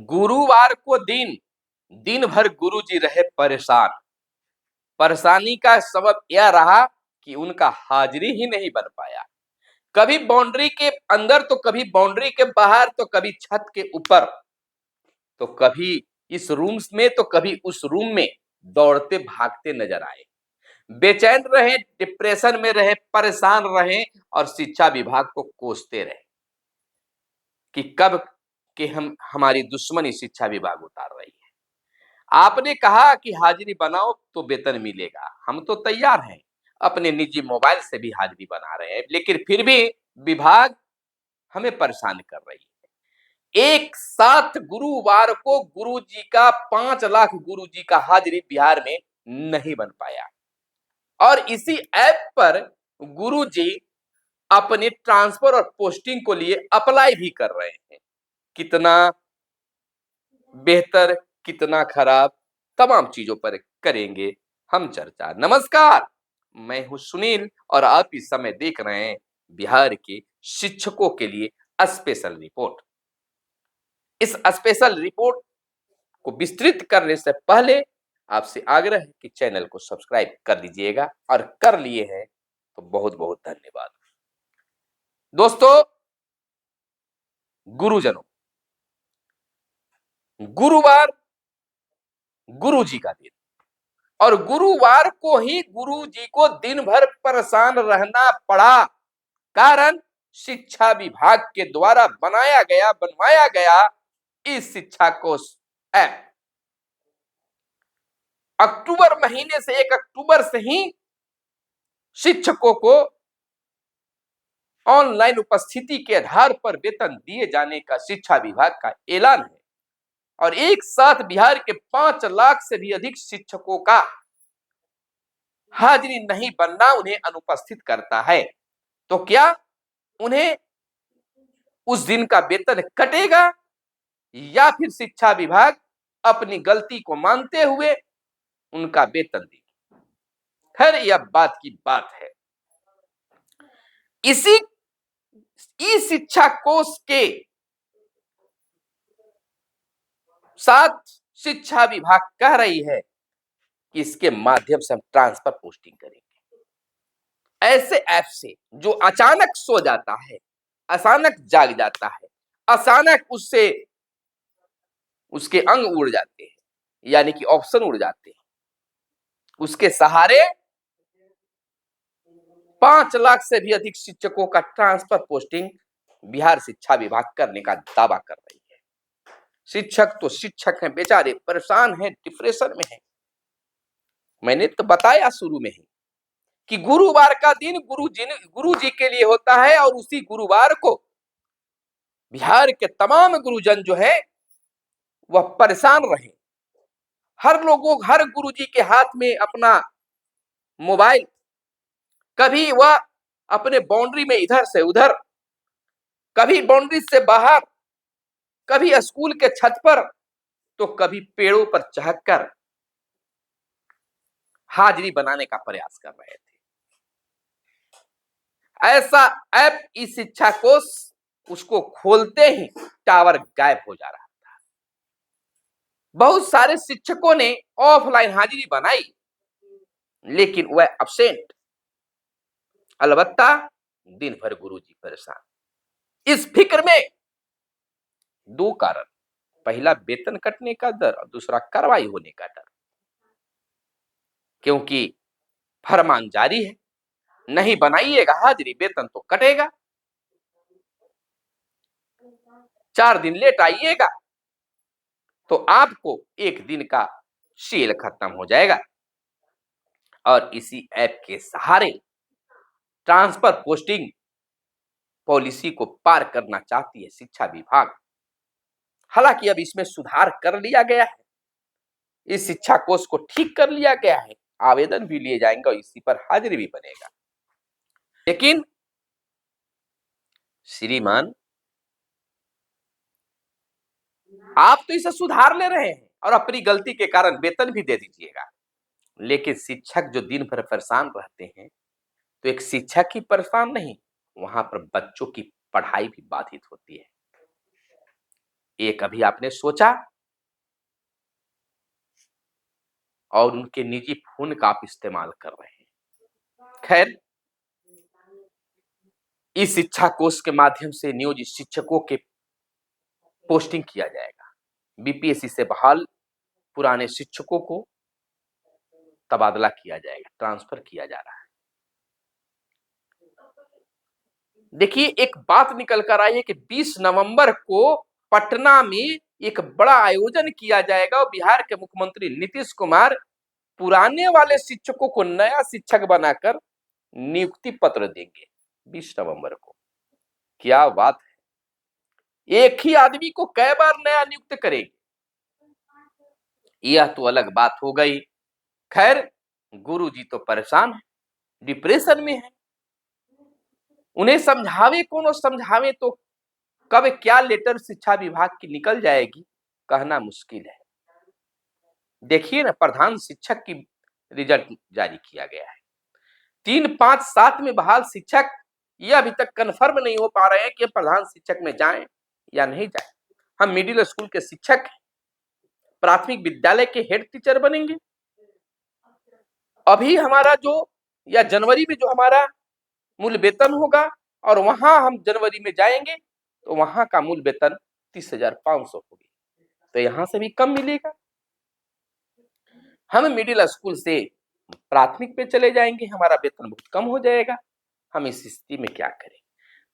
गुरुवार को दिन भर गुरुजी रहे परेशान। परेशानी का सबब यह रहा कि उनका हाजिरी ही नहीं बन पाया। कभी बाउंड्री के अंदर तो कभी बाउंड्री के बाहर, तो कभी छत के ऊपर, तो कभी इस रूम में तो कभी उस रूम में दौड़ते भागते नजर आए। बेचैन रहे, डिप्रेशन में रहे, परेशान रहे और शिक्षा विभाग को कोसते रहे कि कब के हमारी दुश्मनी शिक्षा विभाग उतार रही है। आपने कहा कि हाजिरी बनाओ तो वेतन मिलेगा, हम तो तैयार हैं, अपने निजी मोबाइल से भी हाजिरी बना रहे हैं, लेकिन फिर भी विभाग हमें परेशान कर रही है। एक साथ गुरुवार को गुरुजी का 5 लाख गुरुजी का हाजिरी बिहार में नहीं बन पाया और इसी ऐप पर गुरुजी अपने ट्रांसफर और पोस्टिंग को लिए अप्लाई भी कर रहे हैं। कितना बेहतर, कितना खराब, तमाम चीजों पर करेंगे हम चर्चा। नमस्कार, मैं हूं सुनील और आप इस समय देख रहे हैं बिहार के शिक्षकों के लिए स्पेशल रिपोर्ट। इस स्पेशल रिपोर्ट को विस्तृत करने से पहले आपसे आग्रह है कि चैनल को सब्सक्राइब कर लीजिएगा और कर लिए हैं तो बहुत बहुत धन्यवाद। दोस्तों, गुरुजनों, गुरुवार गुरुजी का दिन और गुरुवार को ही गुरुजी को दिन भर परेशान रहना पड़ा। कारण शिक्षा विभाग के द्वारा बनवाया गया इस शिक्षा कोष ऐप अक्टूबर महीने से 1 अक्टूबर से ही शिक्षकों को ऑनलाइन उपस्थिति के आधार पर वेतन दिए जाने का शिक्षा विभाग का ऐलान है और एक साथ बिहार के 5 लाख से भी अधिक शिक्षकों का हाजिरी नहीं बनना उन्हें अनुपस्थित करता है। तो क्या उन्हें उस दिन का वेतन कटेगा या फिर शिक्षा विभाग अपनी गलती को मानते हुए उनका वेतन देगी? खैर, यह बात की बात है। इसी ई शिक्षा कोष के साथ शिक्षा विभाग कह रही है कि इसके माध्यम से हम ट्रांसफर पोस्टिंग करेंगे। ऐसे ऐप से जो अचानक सो जाता है, अचानक जाग जाता है, अचानक उससे उसके अंग उड़ जाते हैं, यानी कि ऑप्शन उड़ जाते हैं, उसके सहारे 5 लाख से भी अधिक शिक्षकों का ट्रांसफर पोस्टिंग बिहार शिक्षा विभाग करने का दावा कर रही है। शिक्षक तो शिक्षक हैं, बेचारे परेशान हैं, डिप्रेशन में हैं। मैंने तो बताया शुरू में ही कि गुरुवार का दिन गुरुजी के लिए होता है और उसी गुरुवार को बिहार के तमाम गुरुजन जो है वह परेशान रहे। हर गुरुजी के हाथ में अपना मोबाइल, कभी वह अपने बाउंड्री में इधर से उधर, कभी बाउंड्री से बाहर, कभी स्कूल के छत पर, तो कभी पेड़ों पर चढ़कर हाजिरी बनाने का प्रयास कर रहे थे। ऐसा ऐप ई शिक्षा कोष, उसको खोलते ही टावर गायब हो जा रहा था। बहुत सारे शिक्षकों ने ऑफलाइन हाजिरी बनाई लेकिन वह एब्सेंट। अलबत्ता दिन भर गुरुजी परेशान। इस फिक्र में 2 कारण, पहला वेतन कटने का डर और दूसरा कार्रवाई होने का डर, क्योंकि फरमान जारी है, नहीं बनाइएगा हाजिरी वेतन तो कटेगा, 4 दिन लेट आइएगा तो आपको 1 दिन का सेल खत्म हो जाएगा। और इसी ऐप के सहारे ट्रांसफर पोस्टिंग पॉलिसी को पार करना चाहती है शिक्षा विभाग। हालांकि अब इसमें सुधार कर लिया गया है, इस शिक्षा कोष को ठीक कर लिया गया है, आवेदन भी लिए जाएंगे और इसी पर हाजिरी भी बनेगा। लेकिन श्रीमान, आप तो इसे सुधार ले रहे हैं और अपनी गलती के कारण वेतन भी दे दीजिएगा, लेकिन शिक्षक जो दिन भर परेशान रहते हैं, तो एक शिक्षक ही परेशान नहीं, वहां पर बच्चों की पढ़ाई भी बाधित होती है। एक अभी आपने सोचा और उनके निजी फोन का आप इस्तेमाल कर रहे हैं। खैर, इस शिक्षा कोष के माध्यम से नियोजित शिक्षकों के पोस्टिंग किया जाएगा। बीपीएससी से बहाल पुराने शिक्षकों को तबादला किया जाएगा, ट्रांसफर किया जा रहा है। देखिए, एक बात निकल कर आई है कि 20 नवंबर को पटना में एक बड़ा आयोजन किया जाएगा और बिहार के मुख्यमंत्री नीतीश कुमार पुराने वाले शिक्षकों को नया शिक्षक बनाकर नियुक्ति पत्र देंगे 20 नवंबर को। क्या बात है, एक ही आदमी को कई बार नया नियुक्त करेंगे, यह तो अलग बात हो गई। खैर, गुरुजी तो परेशान है, डिप्रेशन में है। उन्हें समझावे कौन और समझावे तो कब क्या लेटर शिक्षा विभाग की निकल जाएगी, कहना मुश्किल है। देखिए ना, प्रधान शिक्षक की रिजल्ट जारी किया गया है। 3, 5, 7 में बहाल शिक्षक ये अभी तक कंफर्म नहीं हो पा रहे हैं कि प्रधान शिक्षक में जाएं या नहीं जाएं। हम मिडिल स्कूल के शिक्षक, प्राथमिक विद्यालय के हेड टीचर बनेंगे। अभी हमारा जो या जनवरी में जो हमारा मूल वेतन होगा और वहां हम जनवरी में जाएंगे तो वहां का मूल वेतन 30,500 होगी, तो यहां से भी कम मिलेगा। हम मिडिल स्कूल से प्राथमिक पे चले जाएंगे, हमारा वेतन बहुत कम हो जाएगा। हम इस स्थिति में क्या करें?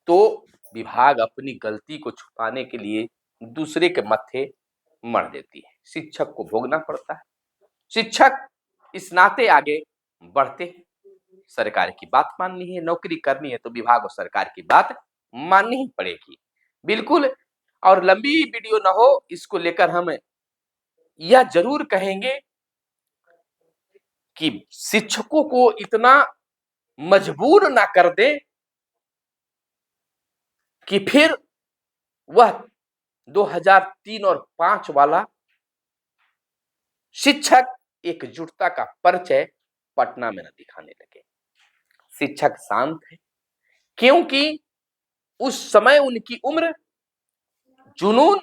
तो विभाग अपनी गलती को छुपाने के लिए दूसरे के मत्थे मर देती है, शिक्षक को भोगना पड़ता है। शिक्षक इस नाते आगे बढ़ते हैं, सरकार की बात माननी है, नौकरी करनी है तो विभाग और सरकार की बात माननी ही पड़ेगी, बिल्कुल। और लंबी वीडियो ना हो, इसको लेकर हम यह जरूर कहेंगे कि शिक्षकों को इतना मजबूर ना कर दे कि फिर वह 2003 और 5 वाला शिक्षक एकजुटता का परिचय पटना में न दिखाने लगे। शिक्षक शांत है क्योंकि उस समय उनकी उम्र, जुनून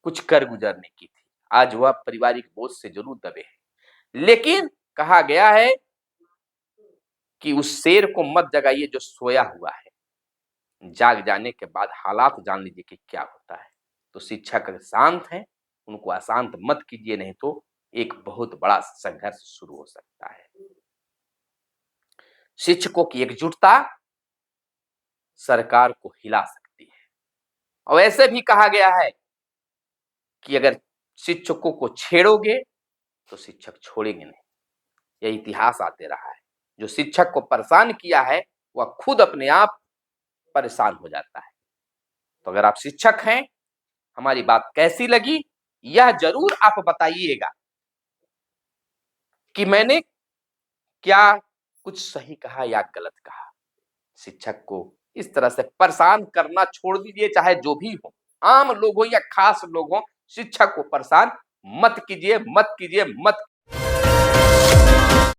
कुछ कर गुजरने की थी। आज वह पारिवारिक बोझ से जरूर दबे हैं, लेकिन कहा गया है कि उस शेर को मत जगाइए जो सोया हुआ है, जाग जाने के बाद हालात जान लीजिए कि क्या होता है। तो शिक्षक शांत हैं, उनको अशांत मत कीजिए, नहीं तो एक बहुत बड़ा संघर्ष शुरू हो सकता है। शिक्षकों की एकजुटता सरकार को हिला सकती है। और ऐसे भी कहा गया है कि अगर शिक्षकों को छेड़ोगे तो शिक्षक छोड़ेंगे नहीं। यह इतिहास आते रहा है, जो शिक्षक को परेशान किया है वह खुद अपने आप परेशान हो जाता है। तो अगर आप शिक्षक हैं, हमारी बात कैसी लगी यह जरूर आप बताइएगा कि मैंने क्या कुछ सही कहा या गलत कहा। शिक्षक को इस तरह से परेशान करना छोड़ दीजिए, चाहे जो भी हो, आम लोग हो या खास लोग हो, शिक्षक को परेशान मत कीजिए, मत कीजिए, मत